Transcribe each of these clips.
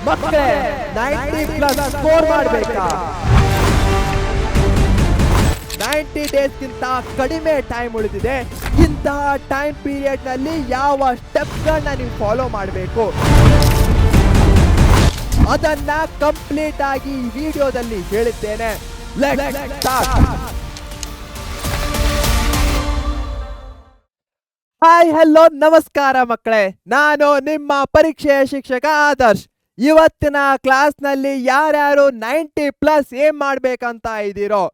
ಮಕ್ಕಳೇ 90+ ಸ್ಕೋರ್ ಮಾಡಬೇಕಾ? 90 ಡೇಸ್ಗಿಂತ ಕಡಿಮೆ ಟೈಮ್ ಉಳಿದಿದೆ. ಇಂತಹ ಟೈಮ್ ಪೀರಿಯಡ್ ನಲ್ಲಿ ಯಾವ ಸ್ಟೆಪ್ಗಳನ್ನ ನೀವು ಫಾಲೋ ಮಾಡಬೇಕು ಅದನ್ನ ಕಂಪ್ಲೀಟ್ ಆಗಿ ಈ ವಿಡಿಯೋದಲ್ಲಿ ಹೇಳಿದ್ದೇನೆ. Let's start. ಹಾಯ್ ಹಲೋ ನಮಸ್ಕಾರ ಮಕ್ಕಳೇ, ನಾನು ನಿಮ್ಮ ಪರೀಕ್ಷೆಯ ಶಿಕ್ಷಕ ಆದರ್ಶ್. ಇವತ್ತಿನ ಕ್ಲಾಸ್ನಲ್ಲಿ ಯಾರ್ಯಾರು 90+ ಏನ್ ಮಾಡ್ಬೇಕಂತ ಇದ್ದೀರೋ,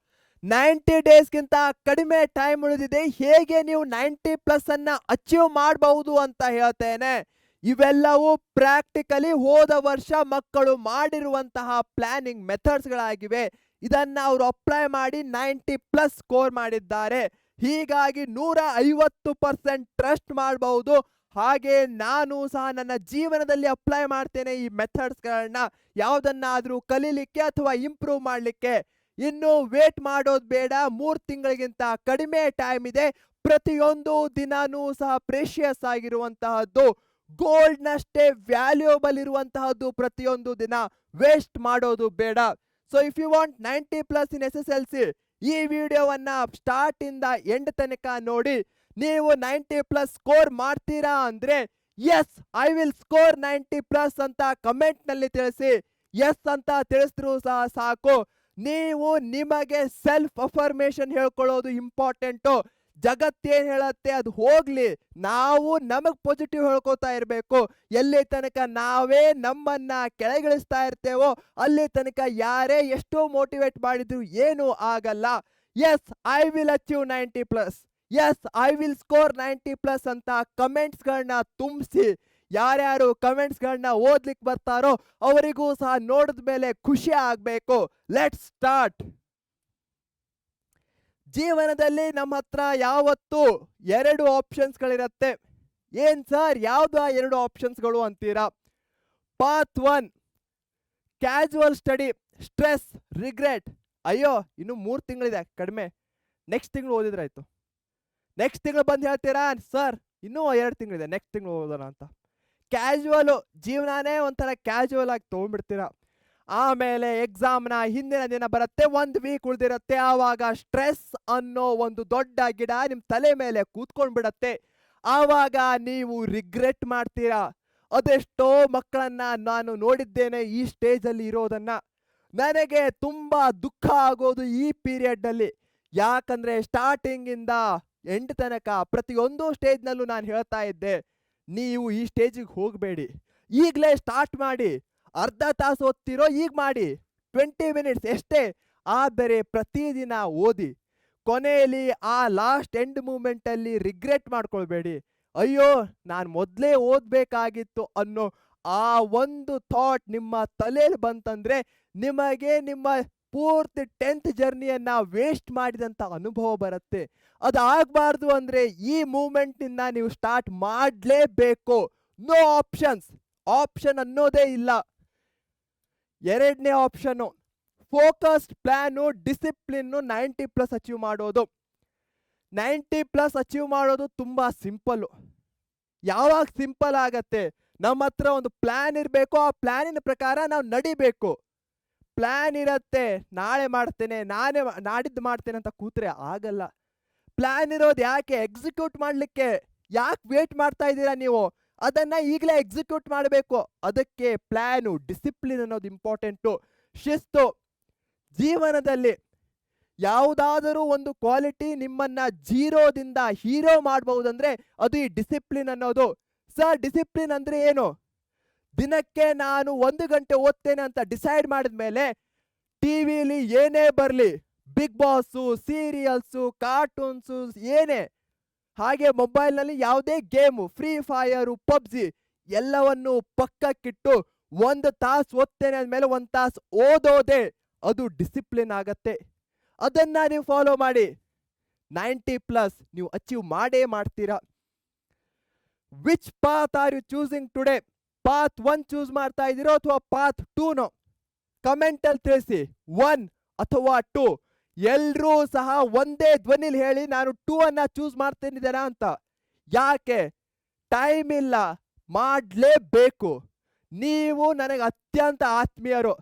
90 ಡೇಸ್ಗಿಂತ ಕಡಿಮೆ ಟೈಮ್ ಉಳಿದಿದೆ, ಹೇಗೆ ನೀವು 90+ ಅನ್ನ ಅಚೀವ್ ಮಾಡಬಹುದು ಅಂತ ಹೇಳ್ತೇನೆ. ಇವೆಲ್ಲವೂ ಪ್ರಾಕ್ಟಿಕಲಿ ಹೋದ ವರ್ಷ ಮಕ್ಕಳು ಮಾಡಿರುವಂತಹ ಪ್ಲಾನಿಂಗ್ ಮೆಥಡ್ಸ್ಗಳಾಗಿವೆ. ಇದನ್ನ ಅವರು ಅಪ್ಲೈ ಮಾಡಿ 90+ ಸ್ಕೋರ್ ಮಾಡಿದ್ದಾರೆ. ಹೀಗಾಗಿ 150% ಟ್ರಸ್ಟ್ ಮಾಡಬಹುದು. ಹಾಗೆ ನಾನು ಸಹ ನನ್ನ ಜೀವನದಲ್ಲಿ ಅಪ್ಲೈ ಮಾಡ್ತೇನೆ ಈ ಮೆಥಡ್ಸ್ಗಳನ್ನ, ಯಾವುದನ್ನಾದ್ರೂ ಕಲೀಲಿಕ್ಕೆ ಅಥವಾ ಇಂಪ್ರೂವ್ ಮಾಡಲಿಕ್ಕೆ. ಇನ್ನು ವೇಟ್ ಮಾಡೋದು ಬೇಡ, 3 ತಿಂಗಳಿಗಿಂತ ಕಡಿಮೆ ಟೈಮ್ ಇದೆ. ಪ್ರತಿಯೊಂದು ದಿನಾನೂ ಸಹ ಪ್ರೇಷಿಯಸ್ ಆಗಿರುವಂತಹದ್ದು, ಗೋಲ್ಡ್ನಷ್ಟೇ ವ್ಯಾಲ್ಯೂಬಲ್ ಇರುವಂತಹದ್ದು. ಪ್ರತಿಯೊಂದು ದಿನ ವೇಸ್ಟ್ ಮಾಡೋದು ಬೇಡ. So if you want 90+ in SSLC, ಈ ವಿಡಿಯೋವನ್ನ ಸ್ಟಾರ್ಟ್ ಇಂದ ಎಂಡ್ ತನಕ ನೋಡಿ. ನೀವು 90+ ಸ್ಕೋರ್ ಮಾಡ್ತೀರಾ ಅಂದ್ರೆ ಎಸ್ ಐ ವಿಲ್ ಸ್ಕೋರ್ 90+ ಅಂತ ಕಮೆಂಟ್ ನಲ್ಲಿ ತಿಳಿಸಿ. ಎಸ್ ಅಂತ ತಿಳಿಸಿದ್ರು ಸಹ ಸಾಕು. ನೀವು ನಿಮಗೆ ಸೆಲ್ಫ್ ಅಫರ್ಮೇಶನ್ ಹೇಳ್ಕೊಳ್ಳೋದು ಇಂಪಾರ್ಟೆಂಟು. ಜಗತ್ತೇನ್ ಹೇಳತ್ತೆ ಅದು ಹೋಗ್ಲಿ, ನಾವು ನಮಗ್ ಪಾಸಿಟಿವ್ ಹೇಳ್ಕೊತಾ ಇರಬೇಕು. ಎಲ್ಲಿ ತನಕ ನಾವೇ ನಮ್ಮನ್ನ ಕೆಳಗಿಳಿಸ್ತಾ ಇರ್ತೇವೋ ಅಲ್ಲಿ ತನಕ ಯಾರೇ ಎಷ್ಟೋ ಮೋಟಿವೇಟ್ ಮಾಡಿದ್ರು ಏನೂ ಆಗಲ್ಲ. Yes I will achieve 90+, yes I will score 90+ ಅಂತ ಕಮೆಂಟ್ಸ್ಗಳನ್ನ ತುಂಬಿಸಿ. ಯಾರ್ಯಾರು ಕಮೆಂಟ್ಸ್ಗಳನ್ನ ಓದ್ಲಿಕ್ಕೆ ಬರ್ತಾರೋ ಅವರಿಗೂ ಸಹ ನೋಡಿದ ಮೇಲೆ ಖುಷಿ ಆಗ್ಬೇಕು. Let's start. ಜೀವನದಲ್ಲಿ ನಮ್ಮ ಹತ್ರ ಯಾವತ್ತೂ 2 ಆಪ್ಷನ್ಸ್ಗಳಿರತ್ತೆ. ಏನ್ ಸರ್, ಯಾವ್ದು ಆ 2 ಆಪ್ಷನ್ಸ್ಗಳು ಅಂತೀರಾ? Path 1 casual study, stress, regret. ಅಯ್ಯೋ ಇನ್ನು 3 ತಿಂಗಳಿದೆ ಕಡಿಮೆ, ನೆಕ್ಸ್ಟ್ ತಿಂಗಳು ಓದಿದ್ರಾಯ್ತು. ನೆಕ್ಸ್ಟ್ ತಿಂಗಳು ಬಂದು ಹೇಳ್ತೀರಾ ಸರ್ ಇನ್ನೂ 2 ತಿಂಗಳಿದೆ, ನೆಕ್ಸ್ಟ್ ತಿಂಗಳು ಓದೋಣ ಅಂತ. ಕ್ಯಾಜುವಲ್ ಜೀವನನೇ ಒಂಥರ ಕ್ಯಾಜುವಲ್ ಆಗಿ ತೊಗೊಂಡ್ಬಿಡ್ತೀರಾ. ಆಮೇಲೆ ಎಕ್ಸಾಮ್ನ ಹಿಂದಿನ ದಿನ ಬರುತ್ತೆ, 1 ವೀಕ್ ಉಳಿದಿರುತ್ತೆ. ಆವಾಗ ಸ್ಟ್ರೆಸ್ ಅನ್ನೋ ಒಂದು ದೊಡ್ಡ ಗಿಡ ನಿಮ್ ತಲೆ ಮೇಲೆ ಕೂತ್ಕೊಂಡ್ಬಿಡತ್ತೆ. ಆವಾಗ ನೀವು ರಿಗ್ರೆಟ್ ಮಾಡ್ತೀರಾ. ಅದೆಷ್ಟೋ ಮಕ್ಕಳನ್ನ ನಾನು ನೋಡಿದ್ದೇನೆ ಈ ಸ್ಟೇಜಲ್ಲಿ ಇರೋದನ್ನ. ನನಗೆ ತುಂಬಾ ದುಃಖ ಆಗೋದು ಈ ಪೀರಿಯಡ್ ನಲ್ಲಿ. ಯಾಕಂದ್ರೆ ಸ್ಟಾರ್ಟಿಂಗ್ ಇಂದ ಎಂಡ್ ತನಕ ಪ್ರತಿಯೊಂದು ಸ್ಟೇಜ್ನಲ್ಲೂ ನಾನು ಹೇಳ್ತಾ ಇದ್ದೆ, ನೀವು ಈ ಸ್ಟೇಜಿಗೆ ಹೋಗಬೇಡಿ, ಈಗಲೇ ಸ್ಟಾರ್ಟ್ ಮಾಡಿ. ಅರ್ಧ ತಾಸು ಓದ್ತಿರೋ ಈಗ ಮಾಡಿ, 20 ಮಿನಿಟ್ಸ್ ಎಷ್ಟೇ, ಆದರೆ ಪ್ರತಿದಿನ ಓದಿ. ಕೊನೆಯಲ್ಲಿ ಆ ಲಾಸ್ಟ್ ಎಂಡ್ ಮೂಮೆಂಟ್ ಅಲ್ಲಿ ರಿಗ್ರೆಟ್ ಮಾಡ್ಕೊಳ್ಬೇಡಿ. ಅಯ್ಯೋ ನಾನು ಮೊದಲೇ ಓದ್ಬೇಕಾಗಿತ್ತು ಅನ್ನೋ ಆ ಒಂದು ಥಾಟ್ ನಿಮ್ಮ ತಲೆಯಲ್ಲಿ ಬಂತಂದ್ರೆ ನಿಮಗೆ ನಿಮ್ಮ ಪೂರ್ತಿ 10th ಜರ್ನಿಯನ್ನ ವೇಸ್ಟ್ ಮಾಡಿದಂತ ಅನುಭವ ಬರುತ್ತೆ. ಅದಾಗಬಾರ್ದು ಅಂದ್ರೆ ಈ ಮೂಮೆಂಟ್ ನಿಂದ ನೀವು ಸ್ಟಾರ್ಟ್ ಮಾಡಲೇಬೇಕು. ನೋ ಆಪ್ಷನ್ಸ್, ಆಪ್ಷನ್ ಅನ್ನೋದೇ ಇಲ್ಲ. 2ನೇ ಆಪ್ಷನ್ ಫೋಕಸ್ಡ್ ಪ್ಲಾನು, ಡಿಸಿಪ್ಲಿನ್ನು 90+ ಅಚೀವ್ ಮಾಡೋದು. 90+ ಅಚೀವ್ ಮಾಡೋದು ತುಂಬಾ ಸಿಂಪಲ್ಲು. ಯಾವಾಗ ಸಿಂಪಲ್ ಆಗತ್ತೆ? ನಮ್ಮ ಹತ್ರ ಒಂದು ಪ್ಲಾನ್ ಇರಬೇಕು, ಆ ಪ್ಲಾನಿನ ಪ್ರಕಾರ ನಾವು ನಡಿಬೇಕು. ಪ್ಲಾನ್ ಇರತ್ತೆ, ನಾಳೆ ಮಾಡ್ತೇನೆ, ನಾಡಿದ್ದು ಮಾಡ್ತೇನೆ ಅಂತ ಕೂತ್ರೆ ಆಗಲ್ಲ. ಪ್ಲಾನ್ ಇರೋದು ಯಾಕೆ? ಎಕ್ಸಿಕ್ಯೂಟ್ ಮಾಡ್ಲಿಕ್ಕೆ. ಯಾಕೆ ವೇಟ್ ಮಾಡ್ತಾ ಇದ್ದೀರಾ ನೀವು? ಅದನ್ನ ಈಗಲೇ ಎಕ್ಸಿಕ್ಯೂಟ್ ಮಾಡಬೇಕು. ಅದಕ್ಕೆ ಪ್ಲಾನು, ಡಿಸಿಪ್ಲಿನ್ ಅನ್ನೋದು ಇಂಪಾರ್ಟೆಂಟು. ಶಿಸ್ತು. ಜೀವನದಲ್ಲಿ ಯಾವುದಾದರೂ ಒಂದು ಕ್ವಾಲಿಟಿ ನಿಮ್ಮನ್ನ ಜೀರೋದಿಂದ ಹೀರೋ ಮಾಡಬಹುದಂದ್ರೆ ಅದು ಈ ಡಿಸಿಪ್ಲಿನ್ ಅನ್ನೋದು. ಸರ್ ಡಿಸಿಪ್ಲಿನ್ ಅಂದ್ರೆ ಏನು? ದಿನಕ್ಕೆ ನಾನು 1 ಗಂಟೆ ಓದ್ತೇನೆ ಅಂತ ಡಿಸೈಡ್ ಮಾಡಿದ್ಮೇಲೆ ಟಿವಿಲಿ ಏನೇ ಬರಲಿ, ಬಿಗ್ ಬಾಸು, ಸೀರಿಯಲ್ಸು, ಕಾರ್ಟೂನ್ಸು, ಏನೇ, ಹಾಗೆ ಮೊಬೈಲ್ನಲ್ಲಿ ಯಾವುದೇ ಗೇಮು, ಫ್ರೀ ಫೈರು, ಪಬ್ಜಿ ಎಲ್ಲವನ್ನು ಪಕ್ಕಕ್ಕಿಟ್ಟು 1 ತಾಸು ಓದ್ತೇನೆ ಅಂದಮೇಲೆ 1 ತಾಸು ಓದೋದೇ ಅದು ಡಿಸಿಪ್ಲಿನ್ ಆಗತ್ತೆ. ಅದನ್ನ ನೀವು ಫಾಲೋ ಮಾಡಿ. 90+ ನೀವು ಅಚೀವ್ ಮಾಡೇ ಮಾಡ್ತೀರಾ. Which path are you choosing today? Path 1 choose ಮಾಡ್ತಾ ಇದ್ದೀರೋ ಅಥವಾ ಪಾತ್ 2ನೋ? ಕಮೆಂಟ್ ಅಲ್ಲಿ ತಿಳಿಸಿ. 1 ಅಥವಾ 2. ಎಲ್ರೂ ಸಹ ಒಂದೇ ಧ್ವನಿಲಿ ಹೇಳಿ, ನಾನು 2 ಅನ್ನ ಚೂಸ್ ಮಾಡ್ತೇನಿದ್ದೀರಾ ಅಂತ. ಯಾಕೆ? ಟೈಮ್ ಇಲ್ಲ, ಮಾಡಲೇಬೇಕು. ನೀವು ನನಗೆ ಅತ್ಯಂತ ಆತ್ಮೀಯರು.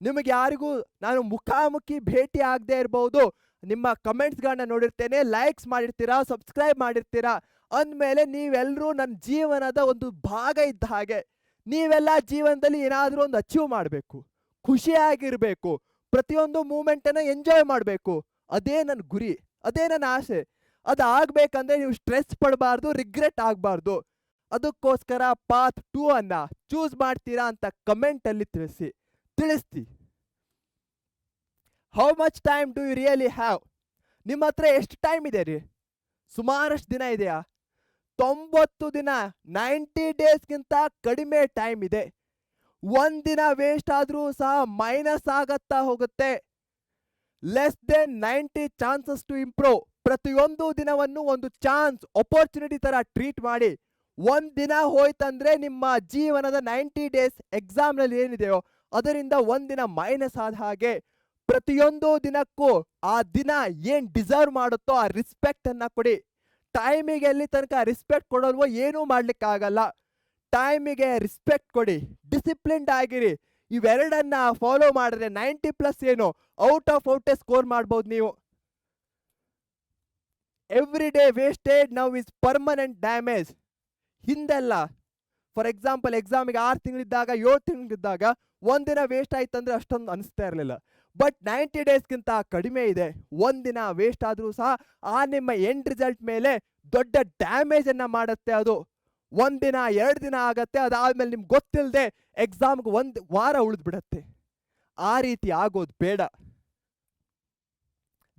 ನಿಮಗೆ ಯಾರಿಗೂ ನಾನು ಮುಖಾಮುಖಿ ಭೇಟಿ ಆಗದೆ ಇರಬಹುದು, ನಿಮ್ಮ ಕಮೆಂಟ್ಸ್ಗಳನ್ನ ನೋಡಿರ್ತೇನೆ, ಲೈಕ್ಸ್ ಮಾಡಿರ್ತೀರಾ, ಸಬ್ಸ್ಕ್ರೈಬ್ ಮಾಡಿರ್ತೀರಾ ಅಂದಮೇಲೆ ನೀವೆಲ್ಲರೂ ನನ್ನ ಜೀವನದ ಒಂದು ಭಾಗ ಇದ್ದ ಹಾಗೆ. ನೀವೆಲ್ಲ ಜೀವನದಲ್ಲಿ ಏನಾದರೂ ಒಂದು ಅಚೀವ್ ಮಾಡಬೇಕು, ಖುಷಿಯಾಗಿರಬೇಕು, ಪ್ರತಿಯೊಂದು ಮೂಮೆಂಟನ್ನು ಎಂಜಾಯ್ ಮಾಡಬೇಕು. ಅದೇ ನನ್ನ ಗುರಿ, ಅದೇ ನನ್ನ ಆಸೆ. ಅದು ಆಗ್ಬೇಕಂದ್ರೆ ನೀವು ಸ್ಟ್ರೆಸ್ ಪಡಬಾರ್ದು, ರಿಗ್ರೆಟ್ ಆಗಬಾರ್ದು. ಅದಕ್ಕೋಸ್ಕರ ಪಾತ್ 2 ಅನ್ನ ಚೂಸ್ ಮಾಡ್ತೀರಾ ಅಂತ ಕಮೆಂಟಲ್ಲಿ ತಿಳಿಸ್ತಿ. How much time do you really have? ನಿಮ್ಮ ಹತ್ರ ಎಷ್ಟು ಟೈಮ್ ಇದೆ ರೀ? ಸುಮಾರಷ್ಟು ದಿನ ಇದೆಯಾ? 90 ದಿನ, 90 ಡೇಸ್ಗಿಂತ ಕಡಿಮೆ ಟೈಮ್ ಇದೆ. ಒಂದಿನ ವೇಸ್ಟ್ ಆದರೂ ಸಹ ಮೈನಸ್ ಆಗತ್ತಾ ಹೋಗುತ್ತೆ. Less than 90 chances to improve. ಪ್ರತಿಯೊಂದು ದಿನವನ್ನು ಒಂದು ಚಾನ್ಸ್, ಅಪರ್ಚುನಿಟಿ ತರ ಟ್ರೀಟ್ ಮಾಡಿ. ಒಂದಿನ ಹೋಯ್ತಂದ್ರೆ ನಿಮ್ಮ ಜೀವನದ 90 ಡೇಸ್ ಎಕ್ಸಾಮ್ನಲ್ಲಿ ಏನಿದೆಯೋ ಅದರಿಂದ ಒಂದಿನ ಮೈನಸ್ ಆದ ಹಾಗೆ. ಪ್ರತಿಯೊಂದು ದಿನಕ್ಕೂ ಆ ದಿನ ಏನ್ ಡಿಸರ್ವ್ ಮಾಡುತ್ತೋ ಆ ರೆಸ್ಪೆಕ್ಟ್ ಅನ್ನ ಕೊಡಿ. ಟೈಮಿಗೆ ಎಲ್ಲಿ ತನಕ ರೆಸ್ಪೆಕ್ಟ್ ಕೊಡಲ್ವೋ ಏನೂ ಮಾಡ್ಲಿಕ್ಕಾಗಲ್ಲ. ಟೈಮಿಗೆ ರೆಸ್ಪೆಕ್ಟ್ ಕೊಡಿ, ಡಿಸಿಪ್ಲಿನ್ಡ್ ಆಗಿರಿ. ಇವೆರಡನ್ನ ಫಾಲೋ ಮಾಡಿದ್ರೆ 90+ ಏನು ಔಟ್ ಆಫ್ ಔಟೇ ಸ್ಕೋರ್ ಮಾಡ್ಬೋದು ನೀವು. Every day wasted now is permanent damage. ಹಿಂದೆಲ್ಲ ಫಾರ್ ಎಕ್ಸಾಂಪಲ್ ಎಕ್ಸಾಮಿಗೆ 6 ತಿಂಗಳಿದ್ದಾಗ 7 ತಿಂಗಳಿದ್ದಾಗ ಒಂದಿನ ವೇಸ್ಟ್ ಆಯ್ತಂದ್ರೆ ಅಷ್ಟೊಂದು ಅನಿಸ್ತಾ ಇರಲಿಲ್ಲ. ಬಟ್ 90 ಡೇಸ್ಗಿಂತ ಕಡಿಮೆ ಇದೆ. ಒಂದಿನ ವೇಸ್ಟ್ ಆದರೂ ಸಹ ಆ ನಿಮ್ಮ ಎಂಡ್ ರಿಸಲ್ಟ್ ಮೇಲೆ ದೊಡ್ಡ ಡ್ಯಾಮೇಜ್ ಅನ್ನ ಮಾಡುತ್ತೆ. ಅದು 1 ದಿನ 2 ದಿನ ಆಗತ್ತೆ, ಅದಾದ್ಮೇಲೆ ನಿಮ್ಗೆ ಗೊತ್ತಿಲ್ಲದೆ ಎಕ್ಸಾಮ್ಗೆ 1 ವಾರ ಉಳಿದ್ಬಿಡತ್ತೆ. ಆ ರೀತಿ ಆಗೋದು ಬೇಡ.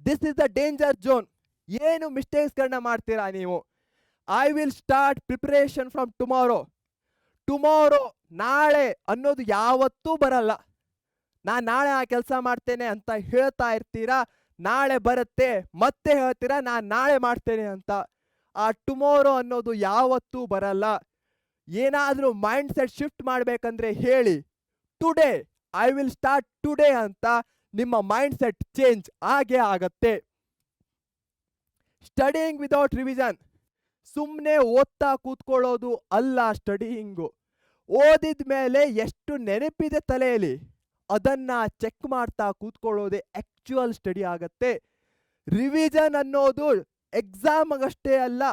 This is the danger zone. ಏನು ಮಿಸ್ಟೇಕ್ಸ್ಗಳನ್ನ ಮಾಡ್ತೀರಾ ನೀವು? I will start preparation from tomorrow. Tomorrow, ನಾಳೆ ಅನ್ನೋದು ಯಾವತ್ತೂ ಬರಲ್ಲ. ನಾನು ನಾಳೆ ಆ ಕೆಲಸ ಮಾಡ್ತೇನೆ ಅಂತ ಹೇಳ್ತಾ ಇರ್ತೀರಾ, ನಾಳೆ ಬರುತ್ತೆ, ಮತ್ತೆ ಹೇಳ್ತೀರಾ ನಾನು ನಾಳೆ ಮಾಡ್ತೇನೆ ಅಂತ. ಆ ಟುಮಾರೋ ಅನ್ನೋದು ಯಾವತ್ತೂ ಬರಲ್ಲ. ಏನಾದರೂ ಮೈಂಡ್ ಸೆಟ್ ಶಿಫ್ಟ್ ಮಾಡಬೇಕಂದ್ರೆ ಹೇಳಿ, today I will start today ಅಂತ. ನಿಮ್ಮ ಮೈಂಡ್ ಸೆಟ್ ಚೇಂಜ್ ಆಗೇ ಆಗತ್ತೆ. ಸ್ಟಡಿಯಿಂಗ್ ವಿದೌಟ್ ರಿವಿಷನ್, ಸುಮ್ಮನೆ ಓದ್ತಾ ಕೂತ್ಕೊಳ್ಳೋದು ಅಲ್ಲ ಸ್ಟಡಿಯಿಂಗು. ಓದಿದ ಮೇಲೆ ಎಷ್ಟು ನೆನಪಿದೆ ತಲೆಯಲ್ಲಿ ಅದನ್ನ ಚೆಕ್ ಮಾಡ್ತಾ ಕೂತ್ಕೊಳ್ಳೋದೇ ಆಕ್ಚುಯಲ್ ಸ್ಟಡಿ ಆಗತ್ತೆ. ರಿವಿಷನ್ ಅನ್ನೋದು ಎಕ್ಸಾಮ್ಗಷ್ಟೇ ಅಲ್ಲ,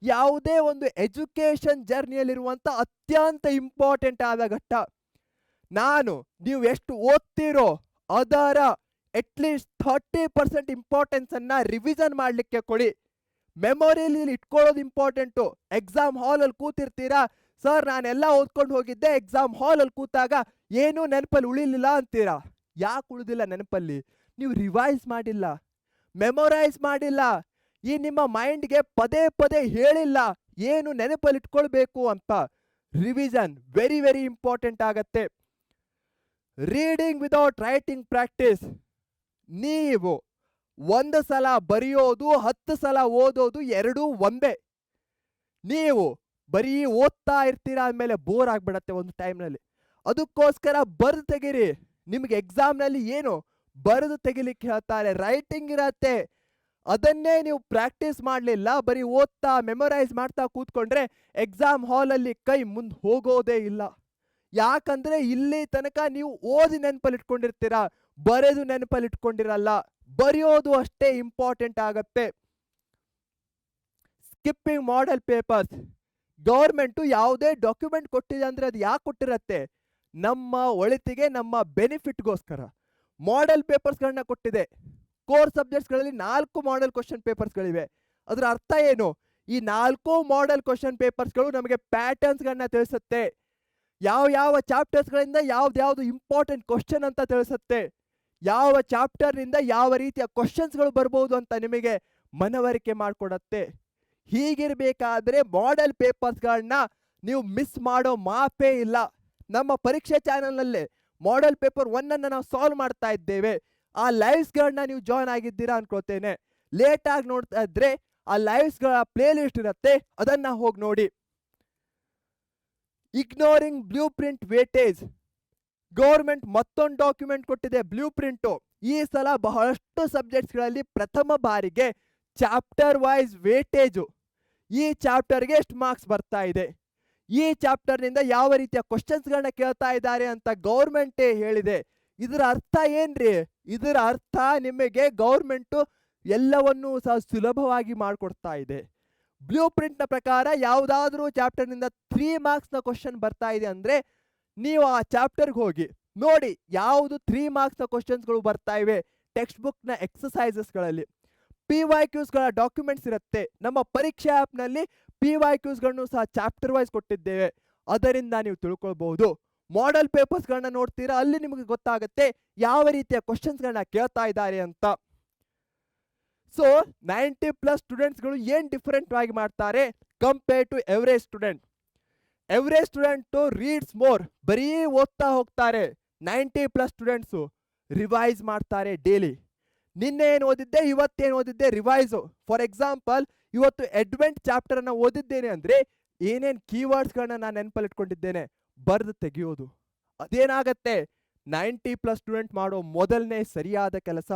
ಯಾವುದೇ ಒಂದು ಎಜುಕೇಶನ್ ಜರ್ನಿಯಲ್ಲಿರುವಂಥ ಅತ್ಯಂತ ಇಂಪಾರ್ಟೆಂಟ್ ಆದ ಘಟ್ಟ. ನೀವು ಎಷ್ಟು ಓದ್ತೀರೋ ಅದರ ಅಟ್ಲೀಸ್ಟ್ 30% ಇಂಪಾರ್ಟೆನ್ಸ್ ಅನ್ನ ರಿವಿಷನ್ ಮಾಡಲಿಕ್ಕೆ ಕೊಡಿ. ಮೆಮೊರಿಯಲ್ಲಿ ಇಟ್ಕೊಳ್ಳೋದು ಇಂಪಾರ್ಟೆಂಟು. ಎಕ್ಸಾಮ್ ಹಾಲಲ್ಲಿ ಕೂತಿರ್ತೀರಾ, ಸರ್ ನಾನೆಲ್ಲ ಓದ್ಕೊಂಡು ಹೋಗಿದ್ದೆ, ಎಕ್ಸಾಮ್ ಹಾಲಲ್ಲಿ ಕೂತಾಗ ಏನೂ ನೆನಪಲ್ಲಿ ಉಳಿಲಿಲ್ಲ ಅಂತೀರಾ. ಯಾಕೆ ಉಳಿದಿಲ್ಲ ನೆನಪಲ್ಲಿ? ನೀವು ರಿವೈಸ್ ಮಾಡಿಲ್ಲ, ಮೆಮೊರೈಸ್ ಮಾಡಿಲ್ಲ, ಈ ನಿಮ್ಮ ಮೈಂಡ್ಗೆ ಪದೇ ಪದೇ ಹೇಳಿಲ್ಲ ಏನು ನೆನಪಲ್ಲಿ ಇಟ್ಕೊಳ್ಬೇಕು ಅಂತ. ರಿವಿಷನ್ ವೆರಿ ವೆರಿ ಇಂಪಾರ್ಟೆಂಟ್ ಆಗತ್ತೆ. Reading without writing practice. ನೀವು 1 ಸಲ ಬರೆಯೋದು 10 ಸಲ ಓದೋದು ಎರಡೂ ಒಂದೇ. ನೀವು ಬರೀ ಓದ್ತಾ ಇರ್ತೀರಾ ಅಂದಮೇಲೆ ಬೋರ್ ಆಗ್ಬಿಡತ್ತೆ ಒಂದು ಟೈಮ್ನಲ್ಲಿ. ಅದಕ್ಕೋಸ್ಕರ ಬರೆದು ತೆಗೀರಿ. ನಿಮಗೆ ಎಕ್ಸಾಮ್ನಲ್ಲಿ ಏನು ಬರೆದು ತೆಗಿಲಿಕ್ಕೆ ಹೇಳ್ತಾರೆ, ರೈಟಿಂಗ್ ಇರತ್ತೆ. ಅದನ್ನೇ ನೀವು ಪ್ರಾಕ್ಟೀಸ್ ಮಾಡಲಿಲ್ಲ, ಬರೀ ಓದ್ತಾ ಮೆಮೊರೈಸ್ ಮಾಡ್ತಾ ಕೂತ್ಕೊಂಡ್ರೆ ಎಕ್ಸಾಮ್ ಹಾಲಲ್ಲಿ ಕೈ ಮುಂದೆ ಹೋಗೋದೇ ಇಲ್ಲ. ಯಾಕಂದ್ರೆ ಇಲ್ಲಿ ತನಕ ನೀವು ಓದಿ ನೆನಪಲ್ಲಿ ಇಟ್ಕೊಂಡಿರ್ತೀರಾ, ಬರೆದು ನೆನಪಲ್ಲಿ ಇಟ್ಕೊಂಡಿರಲ್ಲ. ಬರೆಯೋದು ಅಷ್ಟೇ ಇಂಪಾರ್ಟೆಂಟ್ ಆಗತ್ತೆ. Skipping model papers. ಗೌರ್ಮೆಂಟು ಯಾವುದೇ ಡಾಕ್ಯುಮೆಂಟ್ ಕೊಟ್ಟಿದೆ ಅಂದ್ರೆ ಅದು ಯಾಕೆ ಕೊಟ್ಟಿರತ್ತೆ? ನಮ್ಮ ಒಳಿತಿಗೆ, ನಮ್ಮ ಬೆನಿಫಿಟ್ಗೋಸ್ಕರ ಮಾಡೆಲ್ ಪೇಪರ್ಸ್ಗಳನ್ನ ಕೊಟ್ಟಿದೆ. ಕೋರ್ ಸಬ್ಜೆಕ್ಟ್ಸ್ಗಳಲ್ಲಿ 4 ಮಾಡೆಲ್ ಕ್ವಶನ್ ಪೇಪರ್ಸ್ಗಳಿವೆ. ಅದರ ಅರ್ಥ ಏನು? ಈ 4 ಮಾಡೆಲ್ ಕ್ವಶನ್ ಪೇಪರ್ಸ್ಗಳು ನಮಗೆ ಪ್ಯಾಟರ್ನ್ಸ್ಗಳನ್ನ ತಿಳಿಸುತ್ತೆ. ಯಾವ ಚಾಪ್ಟರ್ಸ್ಗಳಿಂದ ಯಾವ್ದು ಇಂಪಾರ್ಟೆಂಟ್ ಕ್ವಶನ್ ಅಂತ ತಿಳಿಸುತ್ತೆ. ಯಾವ ಚಾಪ್ಟರ್ನಿಂದ ಯಾವ ರೀತಿಯ ಕ್ವಶನ್ಸ್ಗಳು ಬರ್ಬೋದು ಅಂತ ನಿಮಗೆ ಮನವರಿಕೆ ಮಾಡಿಕೊಡತ್ತೆ. ಹೀಗಿರಬೇಕಾದ್ರೆ ಮಾಡೆಲ್ ಪೇಪರ್ಸ್ಗಳನ್ನ ನೀವು ಮಿಸ್ ಮಾಡೋ ಮಾಪೇ ಇಲ್ಲ. ನಮ್ಮ ಪರೀಕ್ಷೆ ಚಾನಲ್ನಲ್ಲೇ ಮಾಡೆಲ್ ಪೇಪರ್ 1 ಅನ್ನು ನಾವು ಸಾಲ್ವ್ ಮಾಡ್ತಾ ಇದ್ದೇವೆ. ಆ ಲೈವ್ಸ್ಗಳನ್ನ ನೀವು ಜಾಯ್ನ್ ಆಗಿದ್ದೀರಾ ಅನ್ಕೋತೇನೆ. ಲೇಟಾಗಿ ನೋಡ್ತಾ ಇದ್ರೆ ಆ ಲೈವ್ಸ್ಗಳ ಪ್ಲೇ ಲಿಸ್ಟ್ ಇರುತ್ತೆ, ಅದನ್ನ ಹೋಗಿ ನೋಡಿ. Ignoring blue print weightage. Government ಮತ್ತೊಂದು ಡಾಕ್ಯುಮೆಂಟ್ ಕೊಟ್ಟಿದೆ, ಬ್ಲೂ ಪ್ರಿಂಟು. ಈ ಸಲ ಬಹಳಷ್ಟು ಸಬ್ಜೆಕ್ಟ್ಸ್ಗಳಲ್ಲಿ ಪ್ರಥಮ ಬಾರಿಗೆ ಚಾಪ್ಟರ್ ವೈಸ್ ವೇಟೇಜು. ಈ ಚಾಪ್ಟರ್ಗೆ ಎಷ್ಟು ಮಾರ್ಕ್ಸ್ ಬರ್ತಾ ಇದೆ, ಈ ಚಾಪ್ಟರ್ನಿಂದ ಯಾವ ರೀತಿಯ ಕ್ವಶನ್ಸ್ಗಳನ್ನ ಕೇಳ್ತಾ ಇದ್ದಾರೆ ಅಂತ ಗೌರ್ಮೆಂಟೇ ಹೇಳಿದೆ. ಇದರ ಅರ್ಥ ಏನ್ರಿ? ಇದರ ಅರ್ಥ ನಿಮಗೆ ಗೌರ್ಮೆಂಟು ಎಲ್ಲವನ್ನೂ ಸಹ ಸುಲಭವಾಗಿ ಮಾಡಿಕೊಡ್ತಾ ಇದೆ. ಬ್ಲೂ ಪ್ರಿಂಟ್ನ ಪ್ರಕಾರ ಯಾವುದಾದ್ರೂ ಚಾಪ್ಟರ್ನಿಂದ 3 ಮಾರ್ಕ್ಸ್ನ ಕ್ವಶನ್ ಬರ್ತಾ ಇದೆ ಅಂದರೆ ನೀವು ಆ ಚಾಪ್ಟರ್ಗೆ ಹೋಗಿ ನೋಡಿ ಯಾವುದು 3 ಮಾರ್ಕ್ಸ್ನ ಕ್ವಶನ್ಸ್ಗಳು ಬರ್ತಾ ಇವೆ. ಟೆಕ್ಸ್ಟ್ ಬುಕ್ನ ಎಕ್ಸಸೈಸಸ್ಗಳಲ್ಲಿ PYQಸ್ಗಳ ಡಾಕ್ಯುಮೆಂಟ್ಸ್ ಇರುತ್ತೆ. ನಮ್ಮ ಪರೀಕ್ಷೆ ಆ್ಯಪ್ನಲ್ಲಿ PYQಸ್ಗಳನ್ನು ಸಹ ಚಾಪ್ಟರ್ ವೈಸ್ ಕೊಟ್ಟಿದ್ದೇವೆ, ಅದರಿಂದ ನೀವು ತಿಳ್ಕೊಳ್ಬಹುದು. ಮಾಡೆಲ್ ಪೇಪರ್ಸ್ಗಳನ್ನ ನೋಡ್ತೀರಾ, ಅಲ್ಲಿ ನಿಮಗೆ ಗೊತ್ತಾಗುತ್ತೆ ಯಾವ ರೀತಿಯ ಕ್ವಶನ್ಸ್ಗಳನ್ನ ಕೇಳ್ತಾ ಇದ್ದಾರೆ ಅಂತ. ಸೊ 90+ ಸ್ಟೂಡೆಂಟ್ಸ್ಗಳು ಏನು ಡಿಫರೆಂಟ್ ಆಗಿ ಮಾಡ್ತಾರೆ compare to average student. Average student reads more, ಬರೀ ಓದ್ತಾ ಹೋಗ್ತಾರೆ. 90+ ಸ್ಟೂಡೆಂಟ್ಸು ರಿವೈಸ್ ಮಾಡ್ತಾರೆ ಡೈಲಿ. ನಿನ್ನೆ ಏನು ಓದಿದ್ದೆ, ಇವತ್ತೇನು ಓದಿದ್ದೆ, ರಿವೈಸು. ಫಾರ್ ಎಕ್ಸಾಂಪಲ್, ಇವತ್ತು ಅಡ್ವೆಂಟ್ ಚಾಪ್ಟರನ್ನು ಓದಿದ್ದೇನೆ ಅಂದರೆ ಏನೇನು ಕೀವರ್ಡ್ಸ್ಗಳನ್ನ ನಾನು ನೆನಪಲ್ಲಿ ಇಟ್ಕೊಂಡಿದ್ದೇನೆ ಬರೆದು ತೆಗೆಯೋದು. ಅದೇನಾಗತ್ತೆ 90+ ಸ್ಟೂಡೆಂಟ್ ಮಾಡೋ ಮೊದಲನೇ ಸರಿಯಾದ ಕೆಲಸ.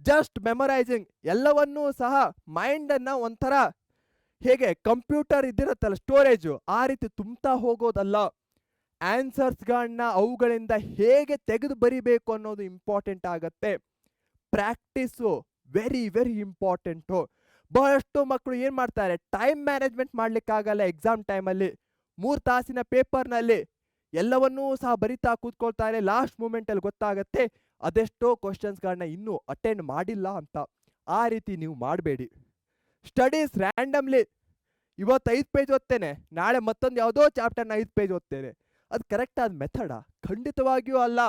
ಜಸ್ಟ್ ಮೆಮರೈಸಿಂಗ್ ಎಲ್ಲವನ್ನೂ ಸಹ ಮೈಂಡನ್ನು ಒಂಥರ ಹೇಗೆ ಕಂಪ್ಯೂಟರ್ ಇದ್ದಿರತ್ತಲ್ಲ ಸ್ಟೋರೇಜು, ಆ ರೀತಿ ತುಂಬ್ತಾ ಹೋಗೋದಲ್ಲ. ಆನ್ಸರ್ಸ್ಗಳನ್ನ ಅವುಗಳಿಂದ ಹೇಗೆ ತೆಗೆದು ಬರಿಬೇಕು ಅನ್ನೋದು ಇಂಪಾರ್ಟೆಂಟ್ ಆಗತ್ತೆ. Practice very very important. ಬಹಳಷ್ಟು ಮಕ್ಕಳು ಏನು ಮಾಡ್ತಾರೆ, ಟೈಮ್ ಮ್ಯಾನೇಜ್ಮೆಂಟ್ ಮಾಡಲಿಕ್ಕಾಗಲ್ಲ. ಎಕ್ಸಾಮ್ ಟೈಮಲ್ಲಿ 3 ತಾಸಿನ ಪೇಪರ್ನಲ್ಲಿ ಎಲ್ಲವನ್ನೂ ಸಹ ಬರಿತಾ ಕೂತ್ಕೊಳ್ತಾರೆ. ಲಾಸ್ಟ್ ಮೂಮೆಂಟಲ್ಲಿ ಗೊತ್ತಾಗತ್ತೆ ಅದೆಷ್ಟೋ ಕ್ವಶನ್ಸ್ಗಳನ್ನ ಇನ್ನೂ ಅಟೆಂಡ್ ಮಾಡಿಲ್ಲ ಅಂತ. ಆ ರೀತಿ ನೀವು ಮಾಡಬೇಡಿ. ಸ್ಟಡೀಸ್ ರ್ಯಾಂಡಮ್ಲಿ ಇವತ್ತು 5 ಪೇಜ್ ಓದ್ತೇನೆ, ನಾಳೆ ಮತ್ತೊಂದು ಯಾವುದೋ ಚಾಪ್ಟರ್ನ 5 ಪೇಜ್ ಓದ್ತೇನೆ. ಅದು ಕರೆಕ್ಟಾದ ಮೆಥಡಾ? ಖಂಡಿತವಾಗಿಯೂ ಅಲ್ಲ.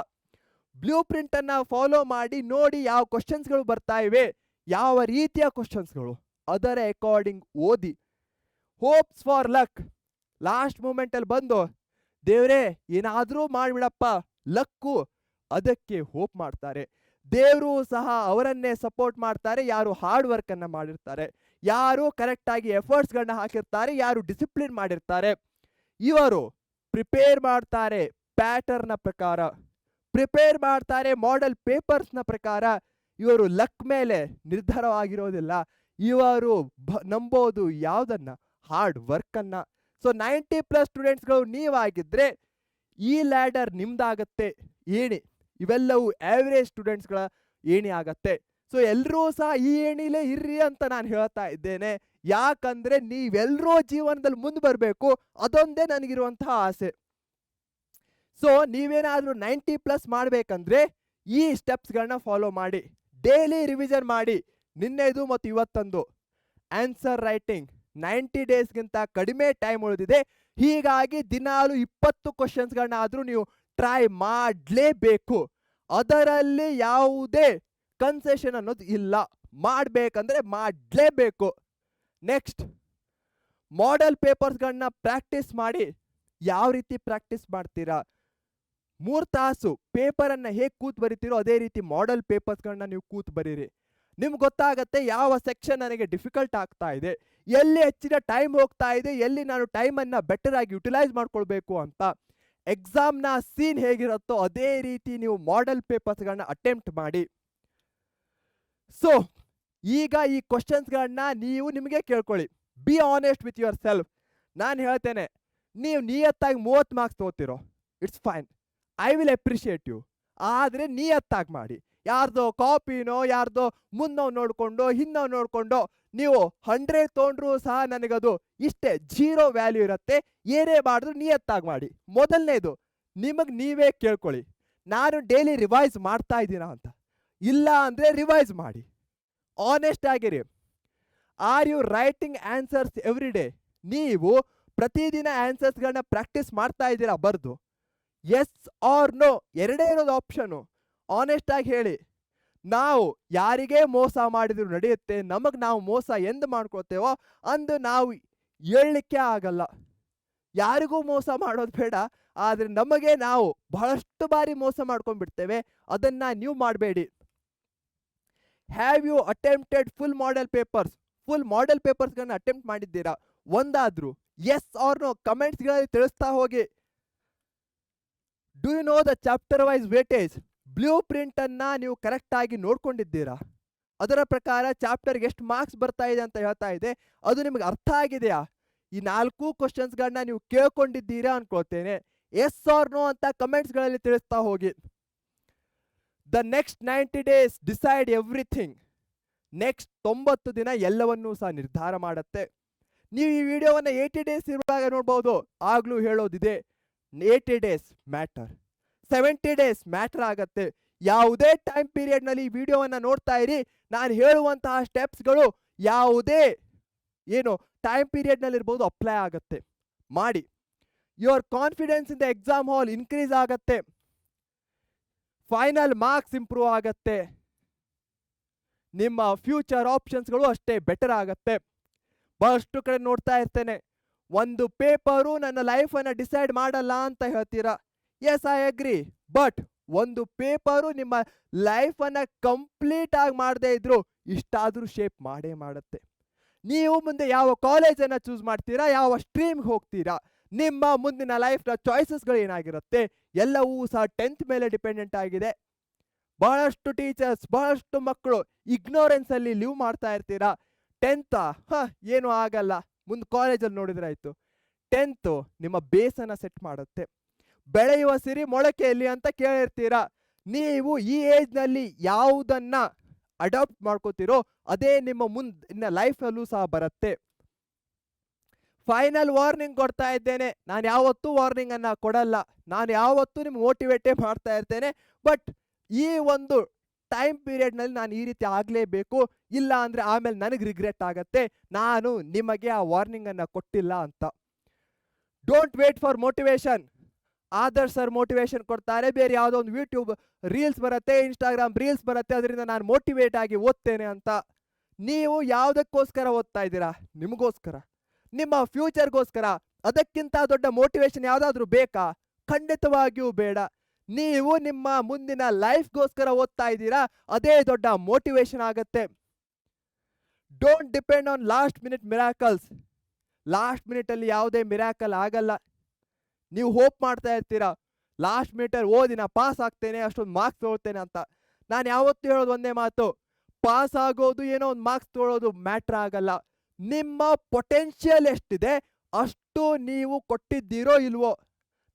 ಬ್ಲೂ ಪ್ರಿಂಟನ್ನು ಫಾಲೋ ಮಾಡಿ ನೋಡಿ ಯಾವ ಕ್ವಶನ್ಸ್ಗಳು ಬರ್ತಾ ಇವೆ, ಯಾವ ರೀತಿಯ ಕ್ವಶನ್ಸ್ಗಳು, ಅದರ ಅಕಾರ್ಡಿಂಗ್ ಓದಿ. Hopes for luck. ಲಾಸ್ಟ್ ಮೂಮೆಂಟಲ್ಲಿ ಬಂದು ದೇವರೇ ಏನಾದರೂ ಮಾಡಿಬಿಡಪ್ಪ ಲಕ್ಕು, ಅದಕ್ಕೆ ಹೋಪ್ ಮಾಡ್ತಾರೆ. ದೇವರು ಸಹ ಅವರನ್ನೇ ಸಪೋರ್ಟ್ ಮಾಡ್ತಾರೆ ಯಾರು ಹಾರ್ಡ್ ವರ್ಕನ್ನು ಮಾಡಿರ್ತಾರೆ, ಯಾರು ಕರೆಕ್ಟಾಗಿ ಎಫರ್ಟ್ಸ್ಗಳನ್ನ ಹಾಕಿರ್ತಾರೆ, ಯಾರು ಡಿಸಿಪ್ಲಿನ್ ಮಾಡಿರ್ತಾರೆ. ಇವರು ಪ್ರಿಪೇರ್ ಮಾಡ್ತಾರೆ ಪ್ಯಾಟರ್ನ ಪ್ರಕಾರ, ಪ್ರಿಪೇರ್ ಮಾಡ್ತಾರೆ ಮಾಡೆಲ್ ಪೇಪರ್ಸ್ನ ಪ್ರಕಾರ. ಇವರು ಲಕ್ ಮೇಲೆ ನಿರ್ಧಾರವಾಗಿರೋದಿಲ್ಲ. ಇವರು ನಂಬೋದು ಯಾವುದನ್ನ? ಹಾರ್ಡ್ ವರ್ಕನ್ನು. ಸೊ 90+ ಸ್ಟೂಡೆಂಟ್ಸ್ಗಳು ನೀವಾಗಿದ್ದರೆ ಈ ಲ್ಯಾಡರ್ ನಿಮ್ದಾಗತ್ತೆ ಏಣಿ. ಇವೆಲ್ಲವೂ ಆವ್ರೇಜ್ ಸ್ಟೂಡೆಂಟ್ಸ್ಗಳ ಏಣಿ ಆಗತ್ತೆ. ಸೊ ಎಲ್ಲರೂ ಸಹ ಈ ಏಣಿಲೇ ಇರ್ರಿ ಅಂತ ನಾನು ಹೇಳ್ತಾ ಇದ್ದೇನೆ. ಯಾಕಂದರೆ ನೀವೆಲ್ಲರೂ ಜೀವನದಲ್ಲಿ ಮುಂದೆ ಬರಬೇಕು, ಅದೊಂದೇ ನನಗಿರುವಂತಹ ಆಸೆ. ಸೊ ನೀವೇನಾದರೂ 90+ ಮಾಡಬೇಕಂದ್ರೆ ಈ ಸ್ಟೆಪ್ಸ್ಗಳನ್ನ ಫಾಲೋ ಮಾಡಿ. ಡೈಲಿ ರಿವಿಷನ್ ಮಾಡಿ, ನಿನ್ನೆದು ಮತ್ತು ಇವತ್ತಂದು. ಆನ್ಸರ್ ರೈಟಿಂಗ್ 90 ಡೇಸ್ಗಿಂತ ಕಡಿಮೆ ಟೈಮ್ ಉಳಿದಿದೆ, ಹೀಗಾಗಿ ದಿನಾಲು 20 ಕ್ವಶನ್ಸ್ಗಳನ್ನಾದರೂ ನೀವು ಟ್ರೈ ಮಾಡಲೇಬೇಕು. ಅದರಲ್ಲಿ ಯಾವುದೇ ಕನ್ಸೆಷನ್ ಅನ್ನೋದು ಇಲ್ಲ, ಮಾಡಬೇಕಂದ್ರೆ ಮಾಡಲೇಬೇಕು. ನೆಕ್ಸ್ಟ್, ಮಾಡೆಲ್ ಪೇಪರ್ಸ್ಗಳನ್ನ ಪ್ರಾಕ್ಟೀಸ್ ಮಾಡಿ. ಯಾವ ರೀತಿ ಪ್ರಾಕ್ಟೀಸ್ ಮಾಡ್ತೀರಾ? 3 ತಾಸು ಪೇಪರನ್ನು ಹೇಗೆ ಕೂತ್ ಬರಿತೀರೋ ಅದೇ ರೀತಿ ಮಾಡೆಲ್ ಪೇಪರ್ಸ್ಗಳನ್ನ ನೀವು ಕೂತ್ ಬರೀರಿ. ನಿಮ್ಗೆ ಗೊತ್ತಾಗತ್ತೆ ಯಾವ ಸೆಕ್ಷನ್ ನನಗೆ ಡಿಫಿಕಲ್ಟ್ ಆಗ್ತಾ ಇದೆ, ಎಲ್ಲಿ ಹೆಚ್ಚಿನ ಟೈಮ್ ಹೋಗ್ತಾ ಇದೆ, ಎಲ್ಲಿ ನಾನು ಟೈಮನ್ನು ಬೆಟರ್ ಆಗಿ ಯುಟಿಲೈಸ್ ಮಾಡ್ಕೊಳ್ಬೇಕು ಅಂತ. ಎಕ್ಸಾಮ್ನ ಸೀನ್ ಹೇಗಿರುತ್ತೋ ಅದೇ ರೀತಿ ನೀವು ಮಾಡೆಲ್ ಪೇಪರ್ಸ್ಗಳನ್ನ ಅಟೆಂಪ್ಟ್ ಮಾಡಿ. ಸೊ ಈಗ ಈ ಕ್ವಶನ್ಸ್ಗಳನ್ನ ನೀವು ನಿಮಗೆ ಕೇಳ್ಕೊಳ್ಳಿ. Be honest with yourself. ನಾನು ಹೇಳ್ತೇನೆ, ನೀವು ನಿಯತ್ತಾಗಿ 30 ಮಾರ್ಕ್ಸ್ ತೊಗೋತಿರೋ, it's fine, I will appreciate you. ಆದರೆ ನಿಯತ್ತಾಗಿ ಮಾಡಿ. ಯಾರ್ದೋ ಕಾಪಿನೋ ಯಾರ್ದೋ ಮುನ್ನೋ ನೋಡಿಕೊಂಡು ಹಿಂದೋ ನೋಡಿಕೊಂಡು ನೀವು 100 ತೊಗೊಂಡ್ರೂ ಸಹ ನನಗದು ಇಷ್ಟೇ 0 ವ್ಯಾಲ್ಯೂ ಇರುತ್ತೆ. ಏನೇ ಮಾಡಿದ್ರು ನಿಯತ್ತಾಗಿ ಮಾಡಿ. ಮೊದಲನೇದು ನಿಮಗೆ ನೀವೇ ಕೇಳ್ಕೊಳ್ಳಿ, ನಾನು ಡೈಲಿ ರಿವೈಸ್ ಮಾಡ್ತಾ ಇದ್ದೀನಾ ಅಂತ. ಇಲ್ಲ ಅಂದರೆ ರಿವೈಸ್ ಮಾಡಿ, ಆನೆಸ್ಟ್ ಆಗಿರಿ. Are you writing answers every day? ನೀವು ಪ್ರತಿದಿನ ಆನ್ಸರ್ಸ್ಗಳನ್ನ ಪ್ರಾಕ್ಟೀಸ್ ಮಾಡ್ತಾ ಇದ್ದೀರಾ ಬರೆದು? ಎಸ್ ಆರ್ ನೋ ಎರಡೇ ಇರೋದು ಆಪ್ಷನು. ಆನೆಸ್ಟ್ ಆಗಿ ಹೇಳಿ. ನಾವು ಯಾರಿಗೇ ಮೋಸ ಮಾಡಿದ್ರು ನಡೆಯುತ್ತೆ, ನಮಗೆ ನಾವು ಮೋಸ ಎಂದು ಮಾಡ್ಕೊಳ್ತೇವೋ ಅಂದು ನಾವು ಹೇಳಲಿಕ್ಕೆ ಆಗಲ್ಲ. ಯಾರಿಗೂ ಮೋಸ ಮಾಡೋದು ಬೇಡ, ಆದರೆ ನಮಗೆ ನಾವು ಬಹಳಷ್ಟು ಬಾರಿ ಮೋಸ ಮಾಡ್ಕೊಂಡ್ಬಿಡ್ತೇವೆ, ಅದನ್ನು ನೀವು ಮಾಡಬೇಡಿ. Have you attempted full model papers? Full model ಪೇಪರ್ಸ್ಗಳನ್ನ ಅಟೆಂಪ್ಟ್ ಮಾಡಿದ್ದೀರಾ ಒಂದಾದರೂ? ಎಸ್ ಆರ್ ನೋ ಕಮೆಂಟ್ಸ್ಗಳಲ್ಲಿ ತಿಳಿಸ್ತಾ ಹೋಗಿ. Do you know the chapter wise weightage? Blue ಪ್ರಿಂಟನ್ನು ನೀವು ಕರೆಕ್ಟಾಗಿ ನೋಡ್ಕೊಂಡಿದ್ದೀರಾ? ಅದರ ಪ್ರಕಾರ ಚಾಪ್ಟರ್ಗೆ ಎಷ್ಟು ಮಾರ್ಕ್ಸ್ ಬರ್ತಾ ಇದೆ ಅಂತ ಹೇಳ್ತಾ ಇದೆ, ಅದು ನಿಮಗೆ ಅರ್ಥ ಆಗಿದೆಯಾ? ಈ 4 ಕ್ವಶನ್ಸ್ಗಳನ್ನ ನೀವು ಕೇಳ್ಕೊಂಡಿದ್ದೀರಾ ಅನ್ಕೊಳ್ತೇನೆ. ಎಸ್ ಆರ್ ನೋ ಅಂತ ಕಮೆಂಟ್ಸ್ಗಳಲ್ಲಿ ತಿಳಿಸ್ತಾ ಹೋಗಿ. The next 90 days decide everything. Next 90 ದಿನ ಎಲ್ಲವನ್ನೂ ಸಹ ನಿರ್ಧಾರ ಮಾಡುತ್ತೆ. ನೀವು ಈ ವಿಡಿಯೋವನ್ನು 80 days ಇರುವಾಗ ನೋಡ್ಬೋದು. ಆಗ್ಲೂ ಹೇಳೋದಿದೆ, 80 days ಮ್ಯಾಟರ್, 70 days ಮ್ಯಾಟರ್ ಆಗತ್ತೆ. ಯಾವುದೇ ಟೈಮ್ ಪೀರಿಯಡ್ನಲ್ಲಿ ಈ ವಿಡಿಯೋವನ್ನು ನೋಡ್ತಾ ಇರಿ, ನಾನು ಹೇಳುವಂತಹ ಸ್ಟೆಪ್ಸ್ಗಳು ಯಾವುದೇ ಟೈಮ್ ಪೀರಿಯಡ್ನಲ್ಲಿ ಇರ್ಬೋದು ಅಪ್ಲೈ ಆಗತ್ತೆ. ಮಾಡಿ. Your confidence in the exam hall increase ಆಗತ್ತೆ. ಫೈನಲ್ ಮಾರ್ಕ್ಸ್ ಇಂಪ್ರೂವ್ ಆಗತ್ತೆ. ನಿಮ್ಮ ಫ್ಯೂಚರ್ ಆಪ್ಷನ್ಸ್ಗಳು ಅಷ್ಟೇ ಬೆಟರ್ ಆಗತ್ತೆ. ಬಹಳಷ್ಟು ಕಡೆ ನೋಡ್ತಾ ಇರ್ತೇನೆ, ಒಂದು ಪೇಪರು ನನ್ನ ಲೈಫನ್ನು ಡಿಸೈಡ್ ಮಾಡಲ್ಲ ಅಂತ ಹೇಳ್ತೀರಾ. Yes, I agree. ಬಟ್ ಒಂದು ಪೇಪರು ನಿಮ್ಮ ಲೈಫನ್ನು ಕಂಪ್ಲೀಟ್ ಆಗಿ ಮಾಡದೇ ಇದ್ರು ಇಷ್ಟಾದರೂ ಶೇಪ್ ಮಾಡೇ ಮಾಡುತ್ತೆ. ನೀವು ಮುಂದೆ ಯಾವ ಕಾಲೇಜನ್ನು ಚೂಸ್ ಮಾಡ್ತೀರಾ, ಯಾವ ಸ್ಟ್ರೀಮ್ಗೆ ಹೋಗ್ತೀರಾ, ನಿಮ್ಮ ಮುಂದಿನ ಲೈಫ್ನ ಚಾಯ್ಸಸ್ಗಳು ಏನಾಗಿರುತ್ತೆ ಎಲ್ಲವೂ ಸಹ 10th ಮೇಲೆ ಡಿಪೆಂಡೆಂಟ್ ಆಗಿದೆ. ಬಹಳಷ್ಟು ಟೀಚರ್ಸ್, ಬಹಳಷ್ಟು ಮಕ್ಕಳು ಇಗ್ನೋರೆನ್ಸ್ ಅಲ್ಲಿ ಲಿವ್ ಮಾಡ್ತಾ ಇರ್ತೀರಾ. 10th ಏನು ಆಗಲ್ಲ, ಮುಂದೆ ಕಾಲೇಜಲ್ಲಿ ನೋಡಿದ್ರೆ ಆಯ್ತು. 10th ನಿಮ್ಮ ಬೇಸನ್ನು ಸೆಟ್ ಮಾಡುತ್ತೆ. ಬೆಳೆಯುವ ಸಿರಿ ಮೊಳಕೆಯಲ್ಲಿ ಅಂತ ಕೇಳಿರ್ತೀರಾ. ನೀವು ಈ ಏಜ್ನಲ್ಲಿ ಯಾವುದನ್ನ ಅಡಾಪ್ಟ್ ಮಾಡ್ಕೋತೀರೋ ಅದೇ ನಿಮ್ಮ ಮುಂದಿನ ಲೈಫಲ್ಲೂ ಸಹ ಬರುತ್ತೆ. ಫೈನಲ್ ವಾರ್ನಿಂಗ್ ಕೊಡ್ತಾ ಇದ್ದೇನೆ, ನಾನು ಯಾವತ್ತೂ ವಾರ್ನಿಂಗ್ ಅನ್ನ ಕೊಡಲ್ಲ, ನಾನು ಯಾವತ್ತೂ ನಿಮ್ಗೆ ಮೋಟಿವೇಟೇ ಮಾಡ್ತಾ ಇರ್ತೇನೆ. ಬಟ್ ಈ ಒಂದು ಟೈಮ್ ಪೀರಿಯಡ್ನಲ್ಲಿ ನಾನು ಈ ರೀತಿ ಆಗಲೇಬೇಕು, ಇಲ್ಲ ಅಂದರೆ ಆಮೇಲೆ ನನಗೆ ರಿಗ್ರೆಟ್ ಆಗತ್ತೆ, ನಾನು ನಿಮಗೆ ಆ ವಾರ್ನಿಂಗನ್ನು ಕೊಟ್ಟಿಲ್ಲ ಅಂತ. Don't wait for motivation. Adarsh sir motivation ಕೊಡ್ತಾರೆ, ಬೇರೆ ಯಾವುದೋ ಒಂದು ಯೂಟ್ಯೂಬ್ ರೀಲ್ಸ್ ಬರುತ್ತೆ, ಇನ್ಸ್ಟಾಗ್ರಾಮ್ ರೀಲ್ಸ್ ಬರುತ್ತೆ, ಅದರಿಂದ ನಾನು ಮೋಟಿವೇಟ್ ಆಗಿ ಓದ್ತೇನೆ ಅಂತ. ನೀವು ಯಾವುದಕ್ಕೋಸ್ಕರ ಓದ್ತಾ ಇದ್ದೀರಾ? ನಿಮಗೋಸ್ಕರ, ನಿಮ್ಮ ಫ್ಯೂಚರ್ಗೋಸ್ಕರ. ಅದಕ್ಕಿಂತ ದೊಡ್ಡ ಮೋಟಿವೇಶನ್ ಯಾವುದಾದ್ರೂ ಬೇಕಾ? ಖಂಡಿತವಾಗಿಯೂ ಬೇಡ. ನೀವು ನಿಮ್ಮ ಮುಂದಿನ ಲೈಫ್ಗೋಸ್ಕರ ಓದ್ತಾ ಇದ್ದೀರಾ, ಅದೇ ದೊಡ್ಡ ಮೋಟಿವೇಶನ್ ಆಗತ್ತೆ. Don't depend on last minute miracles. Last ಮಿನಿಟಲ್ಲಿ ಯಾವುದೇ ಮಿರಾಕಲ್ ಆಗಲ್ಲ. ನೀವು ಹೋಪ್ ಮಾಡ್ತಾ ಇರ್ತೀರಾ, ಲಾಸ್ಟ್ ಮಿನಿಟಲ್ಲಿ ಓದಿ ನಾ ಪಾಸ್ ಆಗ್ತೇನೆ, ಅಷ್ಟೊಂದು ಮಾರ್ಕ್ಸ್ ತೊಗೊಳ್ತೇನೆ ಅಂತ. ನಾನು ಯಾವತ್ತೂ ಹೇಳೋದು ಒಂದೇ ಮಾತು, ಪಾಸ್ ಆಗೋದು ಏನೋ ಒಂದು ಮಾರ್ಕ್ಸ್ ತೊಗೊಳ್ಳೋದು ಮ್ಯಾಟ್ರ್ ಆಗಲ್ಲ. ನಿಮ್ಮ ಪೊಟೆನ್ಷಿಯಲ್ ಎಷ್ಟಿದೆ ಅಷ್ಟು ನೀವು ಕೊಟ್ಟಿದ್ದೀರೋ ಇಲ್ವೋ.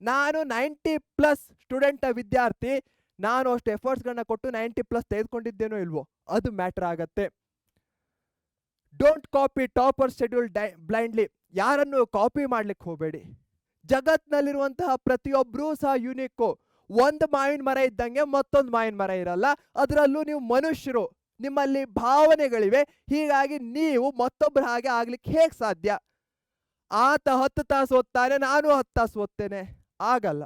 ನಾನು 90+ ಸ್ಟೂಡೆಂಟ್ ವಿದ್ಯಾರ್ಥಿ, ನಾನು ಅಷ್ಟು ಎಫರ್ಟ್ಸ್ಗಳನ್ನ ಕೊಟ್ಟು 90+ ತೆಗೆದುಕೊಂಡಿದ್ದೇನೋ ಇಲ್ವೋ, ಅದು ಮ್ಯಾಟ್ರ್ ಆಗತ್ತೆ. Don't copy topper schedule blindly. ಯಾರನ್ನು ಕಾಪಿ ಮಾಡ್ಲಿಕ್ಕೆ ಹೋಗಬೇಡಿ. ಜಗತ್ನಲ್ಲಿರುವಂತಹ ಪ್ರತಿಯೊಬ್ಬರೂ ಸಹ ಯುನಿಕ್ಕು. ಒಂದು ಮಾವಿನ ಮರ ಇದ್ದಂಗೆ ಮತ್ತೊಂದು ಮಾವಿನ ಮರ ಇರಲ್ಲ. ಅದರಲ್ಲೂ ನೀವು ಮನುಷ್ಯರು, ನಿಮ್ಮಲ್ಲಿ ಭಾವನೆಗಳಿವೆ. ಹೀಗಾಗಿ ನೀವು ಮತ್ತೊಬ್ಬರ ಹಾಗೆ ಆಗ್ಲಿಕ್ಕೆ ಹೇಗೆ ಸಾಧ್ಯ? ಆತ 10 ತಾಸು ಓದ್ತಾನೆ, ನಾನು 10 ತಾಸು ಓದ್ತೇನೆ, ಆಗಲ್ಲ.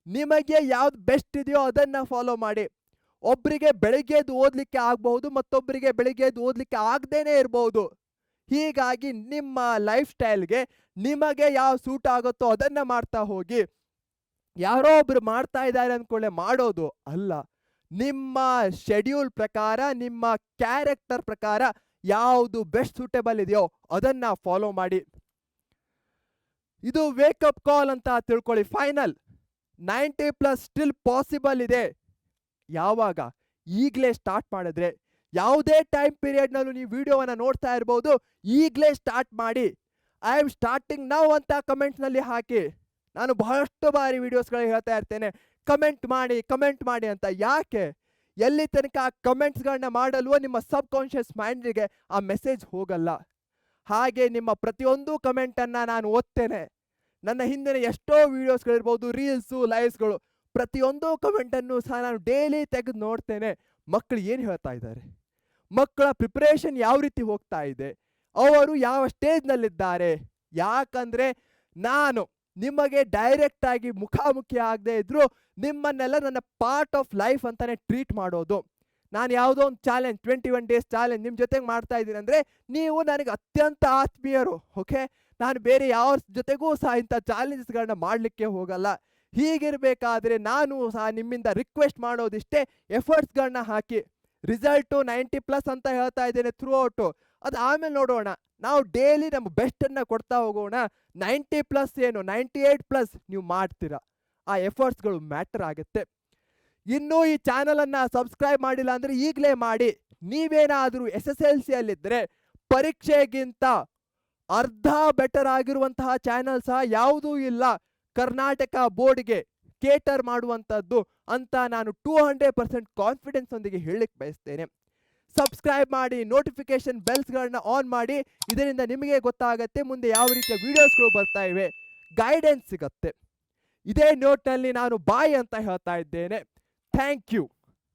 ನಿಮಗೆ ಯಾವ್ದು ಬೆಸ್ಟ್ ಇದೆಯೋ ಅದನ್ನ ಫಾಲೋ ಮಾಡಿ. ಒಬ್ಬರಿಗೆ ಬೆಳಿಗ್ಗೆದ್ದು ಓದಲಿಕ್ಕೆ ಆಗಬಹುದು, ಮತ್ತೊಬ್ಬರಿಗೆ ಬೆಳಿಗ್ಗೆದ್ದು ಓದಲಿಕ್ಕೆ ಆಗದೇನೆ ಇರಬಹುದು. ಹೀಗಾಗಿ ನಿಮ್ಮ ಲೈಫ್ ಸ್ಟೈಲ್ಗೆ ನಿಮಗೆ ಯಾವ ಸೂಟ್ ಆಗುತ್ತೋ ಅದನ್ನ ಮಾಡ್ತಾ ಹೋಗಿ. ಯಾರೋ ಒಬ್ರು ಮಾಡ್ತಾ ಇದ್ದಾರೆ ಅಂದ್ಕೊಳ್ಳೆ ಮಾಡೋದು ಅಲ್ಲ. ನಿಮ್ಮ ಶೆಡ್ಯೂಲ್ ಪ್ರಕಾರ, ನಿಮ್ಮ ಕ್ಯಾರೆಕ್ಟರ್ ಪ್ರಕಾರ ಯಾವುದು ಬೆಸ್ಟ್ ಸೂಟೇಬಲ್ ಇದೆಯೋ ಅದನ್ನ ಫಾಲೋ ಮಾಡಿ. ಇದು ವೇಕಪ್ ಕಾಲ್ ಅಂತ ತಿಳ್ಕೊಳ್ಳಿ. ಫೈನಲ್ 90+ ಸ್ಟಿಲ್ ಪಾಸಿಬಲ್ ಇದೆ. ಯಾವಾಗ? ಈಗಲೇ ಸ್ಟಾರ್ಟ್ ಮಾಡಿದ್ರೆ. ಯಾವುದೇ ಟೈಮ್ ಪೀರಿಯಡ್ನಲ್ಲೂ ನೀವು ವಿಡಿಯೋವನ್ನು ನೋಡ್ತಾ ಇರ್ಬೋದು, ಈಗಲೇ ಸ್ಟಾರ್ಟ್ ಮಾಡಿ. ಐ ಆಮ್ ಸ್ಟಾರ್ಟಿಂಗ್ ನೌ ಅಂತ ಕಮೆಂಟ್ಸ್ನಲ್ಲಿ ಹಾಕಿ. ನಾನು ಬಹಳಷ್ಟು ಬಾರಿ ವಿಡಿಯೋಸ್ಗಳಲ್ಲಿ ಹೇಳ್ತಾ ಇರ್ತೇನೆ, ಕಮೆಂಟ್ ಮಾಡಿ, ಕಮೆಂಟ್ ಮಾಡಿ ಅಂತ. ಯಾಕೆ? ಎಲ್ಲಿ ತನಕ ಆ ಕಮೆಂಟ್ಸ್ಗಳನ್ನ ಮಾಡಲ್ವೋ ನಿಮ್ಮ ಸಬ್ ಕಾನ್ಷಿಯಸ್ ಮೈಂಡಿಗೆ ಆ ಮೆಸೇಜ್ ಹೋಗಲ್ಲ. ಹಾಗೆ ನಿಮ್ಮ ಪ್ರತಿಯೊಂದು ಕಮೆಂಟನ್ನು ನಾನು ಓದ್ತೇನೆ. ನನ್ನ ಹಿಂದಿನ ಎಷ್ಟೋ ವಿಡಿಯೋಸ್ಗಳಿರ್ಬೋದು, ರೀಲ್ಸು, ಲೈವ್ಸ್ಗಳು, ಪ್ರತಿಯೊಂದು ಕಮೆಂಟನ್ನು ಸಹ ನಾನು ಡೈಲಿ ತೆಗೆದು ನೋಡ್ತೇನೆ. ಮಕ್ಕಳು ಏನು ಹೇಳ್ತಾ ಇದ್ದಾರೆ, ಮಕ್ಕಳ ಪ್ರಿಪರೇಷನ್ ಯಾವ ರೀತಿ ಹೋಗ್ತಾ ಇದೆ, ಅವರು ಯಾವ ಸ್ಟೇಜ್ನಲ್ಲಿದ್ದಾರೆ. ಯಾಕಂದರೆ ನಾನು ನಿಮಗೆ ಡೈರೆಕ್ಟ್ ಆಗಿ ಮುಖಾಮುಖಿ ಆಗದೆ ಇದ್ರು ನಿಮ್ಮನ್ನೆಲ್ಲ ನನ್ನ ಪಾರ್ಟ್ ಆಫ್ ಲೈಫ್ ಅಂತಾನೆ ಟ್ರೀಟ್ ಮಾಡೋದು. ನಾನು ಯಾವುದೋ ಒಂದು ಚಾಲೆಂಜ್, 21 days ಚಾಲೆಂಜ್ ನಿಮ್ಮ ಜೊತೆಗೆ ಮಾಡ್ತಾ ಇದ್ದೀನಿ ಅಂದರೆ ನೀವು ನನಗೆ ಅತ್ಯಂತ ಆತ್ಮೀಯರು. ಓಕೆ, ನಾನು ಬೇರೆ ಯಾವ ಜೊತೆಗೂ ಸಹ ಇಂಥ ಚಾಲೆಂಜಸ್ಗಳನ್ನ ಮಾಡಲಿಕ್ಕೆ ಹೋಗಲ್ಲ. ಹೀಗಿರಬೇಕಾದ್ರೆ ನಾನು ಸಹ ನಿಮ್ಮಿಂದ ರಿಕ್ವೆಸ್ಟ್ ಮಾಡೋದಿಷ್ಟೇ, ಎಫರ್ಟ್ಸ್ಗಳನ್ನ ಹಾಕಿ. ರಿಸಲ್ಟು 90+ ಅಂತ ಹೇಳ್ತಾ ಇದ್ದೇನೆ ಥ್ರೂ ಔಟು, ಅದು ಆಮೇಲೆ ನೋಡೋಣ. ನಾವು ಡೈಲಿ ನಮ್ಮ ಬೆಸ್ಟನ್ನು ಕೊಡ್ತಾ ಹೋಗೋಣ. 90+ ಏನು 98+ ನೀವು ಮಾಡ್ತೀರಾ. ಆ ಎಫರ್ಟ್ಸ್ಗಳು ಮ್ಯಾಟರ್ ಆಗುತ್ತೆ. ಇನ್ನೂ ಈ ಚಾನಲನ್ನು ಸಬ್ಸ್ಕ್ರೈಬ್ ಮಾಡಿಲ್ಲ ಅಂದರೆ ಈಗಲೇ ಮಾಡಿ. ನೀವೇನಾದರೂ SSLCಯಲ್ಲಿದ್ದರೆ ಪರೀಕ್ಷೆಗಿಂತ ಅರ್ಧ ಬೆಟರ್ ಆಗಿರುವಂತಹ ಚಾನೆಲ್ ಸಹ ಯಾವುದೂ ಇಲ್ಲ ಕರ್ನಾಟಕ ಬೋರ್ಡ್ಗೆ ಕೇಟರ್ ಮಾಡುವಂಥದ್ದು ಅಂತ ನಾನು 200% ಕಾನ್ಫಿಡೆನ್ಸ್ ಒಂದಿಗೆ ಹೇಳಲಿಕ್ಕೆ ಬಯಸ್ತೇನೆ. ಸಬ್ಸ್ಕ್ರೈಬ್ ಮಾಡಿ, ನೋಟಿಫಿಕೇಶನ್ ಬೆಲ್ಸ್ಗಳನ್ನ ಆನ್ ಮಾಡಿ. ಇದರಿಂದ ನಿಮಗೆ ಗೊತ್ತಾಗತ್ತೆ ಮುಂದೆ ಯಾವ ರೀತಿಯ ವಿಡಿಯೋಸ್ಗಳು ಬರ್ತಾ ಇವೆ, ಗೈಡೆನ್ಸ್ ಸಿಗತ್ತೆ. ಇದೇ ನೋಟ್ನಲ್ಲಿ ನಾನು ಬಾಯ್ ಅಂತ ಹೇಳ್ತಾ ಇದ್ದೇನೆ. Thank you.